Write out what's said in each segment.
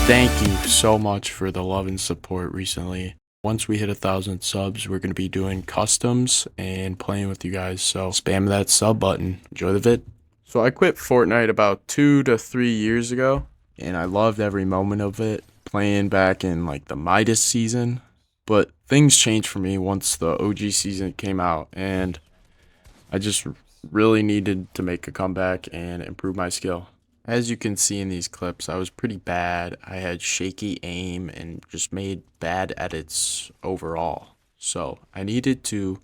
Thank you so much for the love and support recently. Once we hit 1,000 subs, we're going to be doing customs and playing with you guys. So spam that sub button. Enjoy the vid. So I quit Fortnite about 2 to 3 years ago, and I loved every moment of it, playing back in like the Midas season. But things changed for me once the OG season came out, and I just really needed to make a comeback and improve my skill. As you can see in these clips, I was pretty bad. I had shaky aim and just made bad edits overall. So I needed to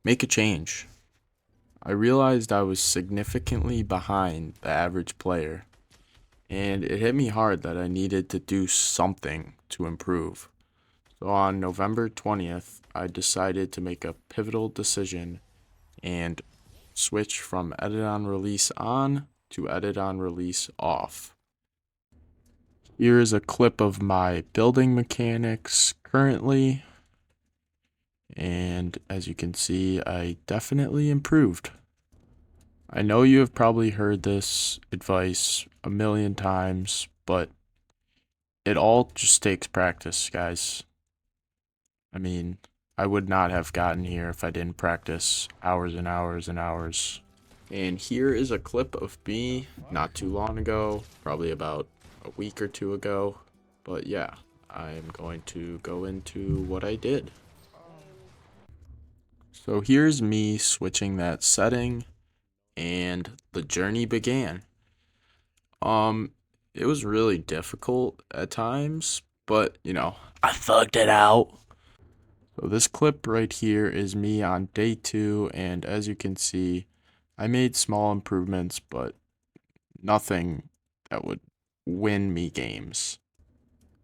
make a change. I realized I was significantly behind the average player, and it hit me hard that I needed to do something to improve. So on November 20th, I decided to make a pivotal decision and switch from edit on release on to edit on release off. Here is a clip of my building mechanics currently, and as you can see, I definitely improved. I know you have probably heard this advice a million times, but it all just takes practice, guys. I mean, I would not have gotten here if I didn't practice hours and hours and hours. And here is a clip of me not too long ago, probably about a week or two ago. But yeah, I'm going to go into what I did. So here's me switching that setting, and the journey began. It was really difficult at times, but you know, I thugged it out. So this clip right here is me on day 2, and as you can see, I made small improvements, but nothing that would win me games.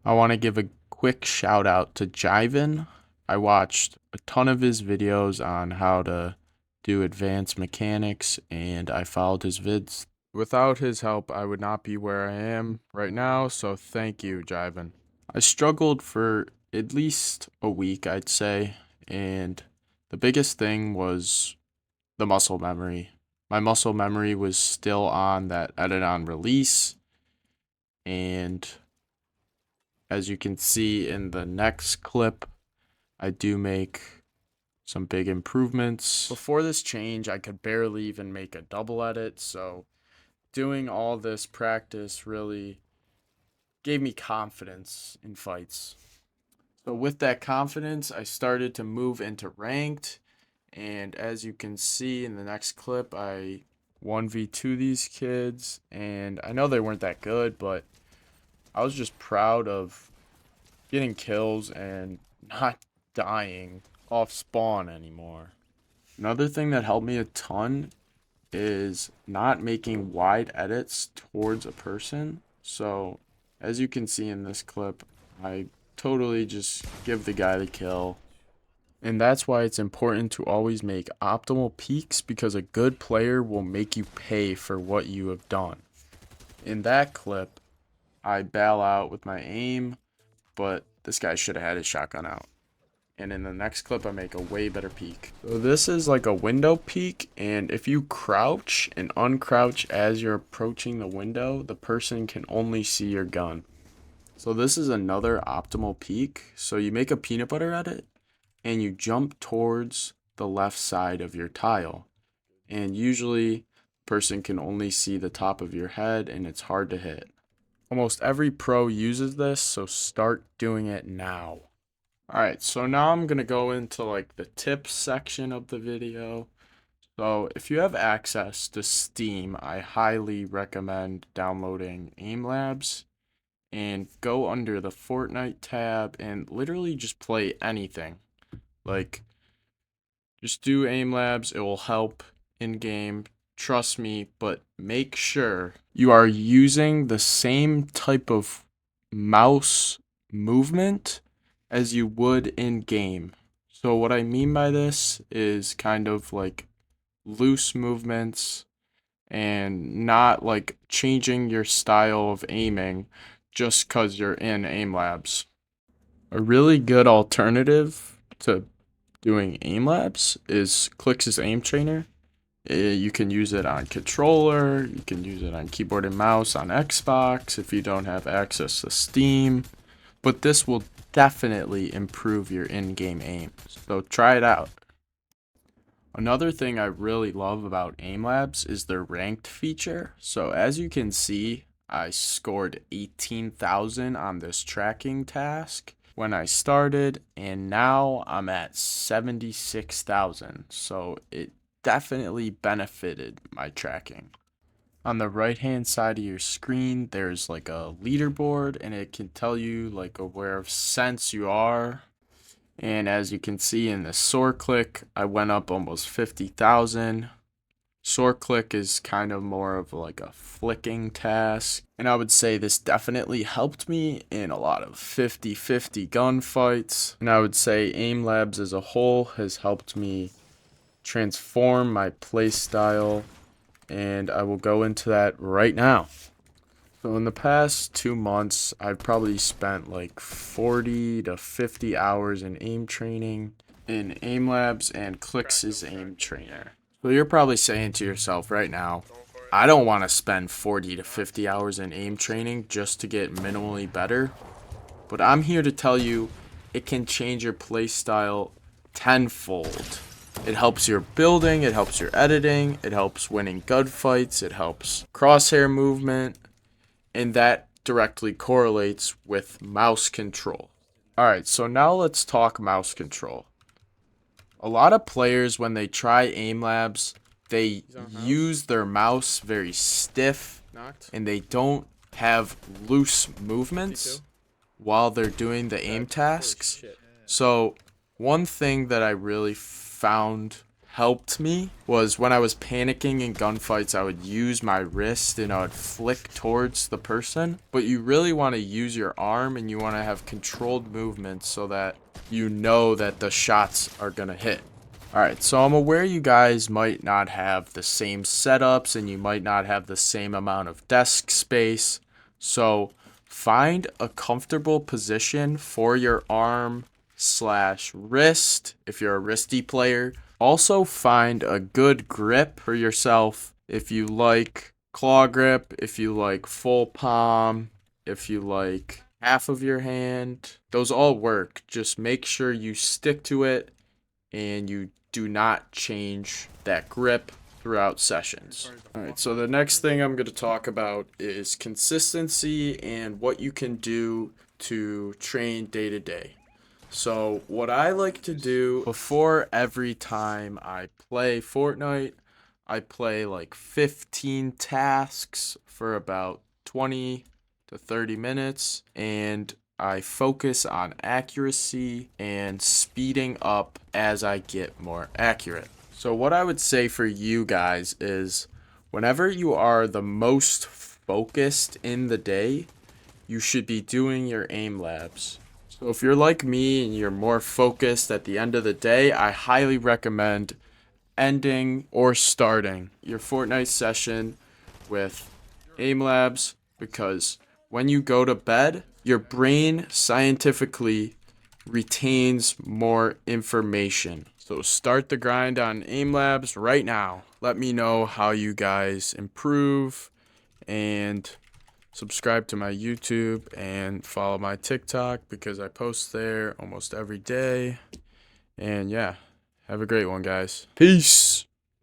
I want to give a quick shout out to Jivan. I watched a ton of his videos on how to do advanced mechanics, and I followed his vids. Without his help, I would not be where I am right now, so thank you, Jivan. I struggled for at least a week, I'd say, and the biggest thing was the muscle memory. My muscle memory was still on that edit on release, and as you can see in the next clip, I do make some big improvements. Before this change, I could barely even make a double edit, so doing all this practice really gave me confidence in fights. So with that confidence, I started to move into ranked, and as you can see in the next clip, I 1v2 these kids, and I know they weren't that good, but I was just proud of getting kills and not dying off spawn anymore. Another thing that helped me a ton is not making wide edits towards a person. So as you can see in this clip, I totally just give the guy the kill. And that's why it's important to always make optimal peaks, because a good player will make you pay for what you have done. In that clip, I bail out with my aim, but this guy should have had his shotgun out. And in the next clip, I make a way better peek. So this is like a window peek, and if you crouch and uncrouch as you're approaching the window, the person can only see your gun. So this is another optimal peek. So you make a peanut butter edit, and you jump towards the left side of your tile. And usually, the person can only see the top of your head, and it's hard to hit. Almost every pro uses this, so start doing it now. Alright, so now I'm going to go into like the tips section of the video. So if you have access to Steam, I highly recommend downloading Aim Labs and go under the Fortnite tab and literally just play anything. Like, just do Aim Labs, it will help in game, trust me, but make sure you are using the same type of mouse movement as you would in game. So what I mean by this is kind of like loose movements and not like changing your style of aiming just because you're in Aim Labs. A really good alternative to doing Aim Labs is Clix's Aim Trainer. You can use it on controller, you can use it on keyboard and mouse on Xbox if you don't have access to Steam, but this will definitely improve your in-game aim, so try it out. Another thing I really love about Aim Labs is their ranked feature. So as you can see, I scored 18,000 on this tracking task when I started, and now I'm at 76,000. So it definitely benefited my tracking. On the right hand side of your screen, there's like a leaderboard, and it can tell you like where of sense you are. And as you can see in the soar click, I went up almost 50,000. Soar click is kind of more of like a flicking task. And I would say this definitely helped me in a lot of 50-50 gunfights. And I would say Aim Labs as a whole has helped me transform my playstyle. And I will go into that right now. So in the past 2 months, I've probably spent like 40 to 50 hours in aim training in Aim Labs and Clix's aim trainer. So you're probably saying to yourself right now, I don't want to spend 40 to 50 hours in aim training just to get minimally better. But I'm here to tell you it can change your playstyle tenfold. It helps your building, it helps your editing, it helps winning gunfights, it helps crosshair movement. And that directly correlates with mouse control. Alright, so now let's talk mouse control. A lot of players, when they try Aim Labs, they use their mouse very stiff and they don't have loose movements while they're doing the aim tasks. So one thing that I really found helped me was when I was panicking in gunfights, I would use my wrist and I would flick towards the person. But you really want to use your arm and you want to have controlled movements so that you know that the shots are going to hit. Alright, so I'm aware you guys might not have the same setups and you might not have the same amount of desk space. So find a comfortable position for your arm / wrist if you're a wristy player. Also find a good grip for yourself if you like claw grip, if you like full palm, if you like half of your hand. Those all work. Just make sure you stick to it and you do not change that grip throughout sessions. Alright, so the next thing I'm going to talk about is consistency and what you can do to train day to day. So what I like to do before every time I play Fortnite, I play like 15 tasks for about 20 to 30 minutes, and I focus on accuracy and speeding up as I get more accurate. So what I would say for you guys is whenever you are the most focused in the day, you should be doing your aim labs. So if you're like me and you're more focused at the end of the day, I highly recommend ending or starting your Fortnite session with aim labs, because when you go to bed, your brain scientifically retains more information. So start the grind on aim labs right now. Let me know how you guys improve, and subscribe to my YouTube and follow my TikTok because I post there almost every day. And yeah, have a great one, guys. Peace.